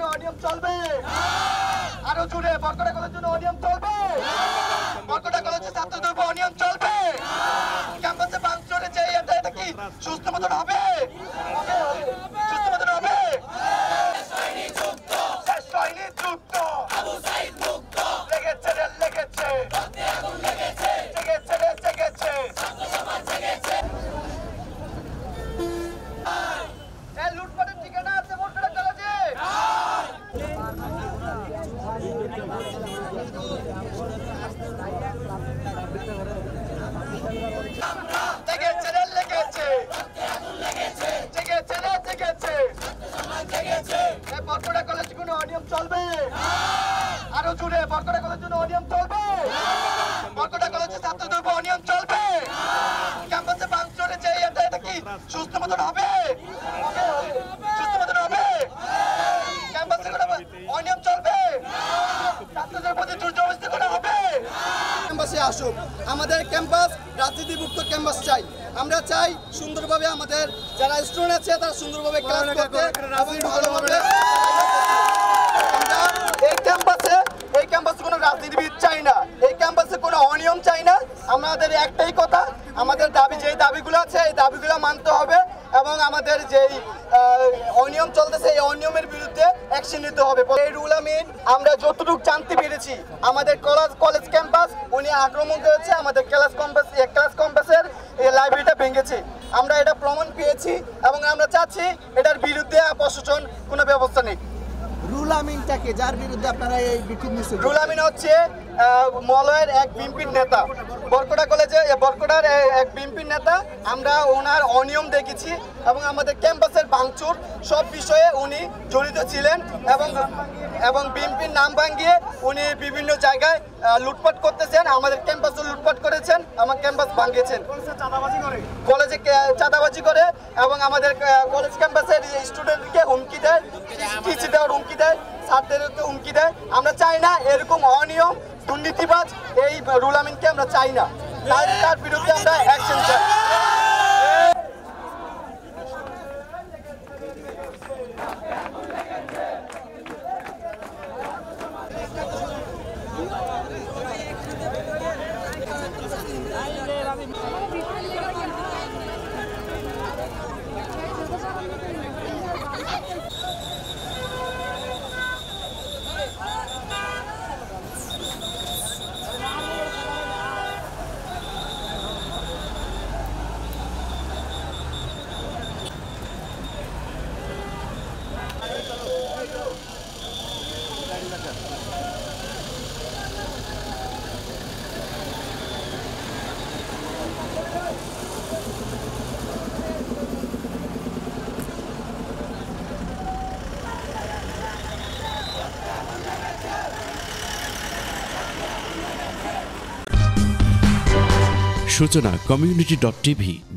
অনিয়ম চলবে আরো জোরে বরকড়া কলেজের জন্য অনিয়ম চলবে বরকড়া কলেজের ছাত্রদের উপর অনিয়ম চলবে ক্যাম্পাসে ভাঙচুরে যে এটা কি সুস্থ মতন হবে সুস্থ মতন হবে লুটপাটের ঠিকানা আছে বরকড়া কলেজে বরকড়া কলেজের কোনো অনিয়ম চলবে আরো জোরে বরকড়া কলেজের জন্য অনিয়ম চলবে বরকড়া কলেজের ছাত্রদের উপর অনিয়ম চলবে ক্যাম্পাসে ভাঙচুরে যে এটা কি সুস্থ মতন হবে সুস্থ মতন হবে ক্যাম্পাসে কোনো অনিয়ম চলবে ছাত্রদের প্রতি দুর্ব্যবস্থা করা হবে ক্যাম্পাসে আসুক আমাদের ক্যাম্পাস রাজনীতিমুক্ত ক্যাম্পাস চাই আমরা চাই সুন্দরভাবে আমাদের যারা স্টুডেন্ট আছে তারা সুন্দরভাবে ক্লাস করতে এবং ভালোভাবে এই ক্যাম্পাসে কোনো রাজনীতিবিদ চাই না এই ক্যাম্পাসে কোনো অনিয়ম চাই না আমাদের একটাই কথা আমাদের দাবি যে দাবিগুলো আছে এই দাবিগুলো মানতে হবে এবং আমাদের যেই অনিয়ম চলতেছে এই অনিয়মের বিরুদ্ধে অ্যাকশন নিতে হবে এই রুল আমিন আমরা যতটুকু জানতে পেরেছি আমাদের কলেজ ক্যাম্পাস উনি আক্রমণ করেছে আমাদের ক্লাস ক্যাম্পাসের লাইব্রেরিটা ভেঙেছে আমরা এটা প্রমাণ পেয়েছি এবং আমরা চাচ্ছি এটার বিরুদ্ধে প্রশাসন কোনো ব্যবস্থা নেই রুল আমিনটাকে যার বিরুদ্ধে আপনারা এই বিক্ষোভ মিছিল রুল আমিন হচ্ছে মলয়ের এক বিএনপির নেতা বরকড়া কলেজে বরকড়ার এক বিএনপির নেতা আমরা ওনার অনিয়ম দেখেছি এবং আমাদের ক্যাম্পাসের ভাঙচুর সব বিষয়ে উনি জড়িত ছিলেন এবং বিএনপির নাম ভাঙিয়ে উনি বিভিন্ন জায়গায় লুটপাট করতেছেন আমাদের ক্যাম্পাসও লুটপাট করেছেন আমার ক্যাম্পাস ভাঙিয়েছেন কলেজে চাঁদাবাজি করে এবং আমাদের কলেজ ক্যাম্পাসের স্টুডেন্টকে হুমকি দেয় টিচি দেওয়ার হুমকি দেয় ছাত্রদেরকে হুমকি দেয় আমরা চাই না এরকম অনিয়ম দুর্নীতিবাজ এই রুল আমিনকে আমরা চাই না তার বিরুদ্ধে আমরা অ্যাকশন চাই सूचना community.tv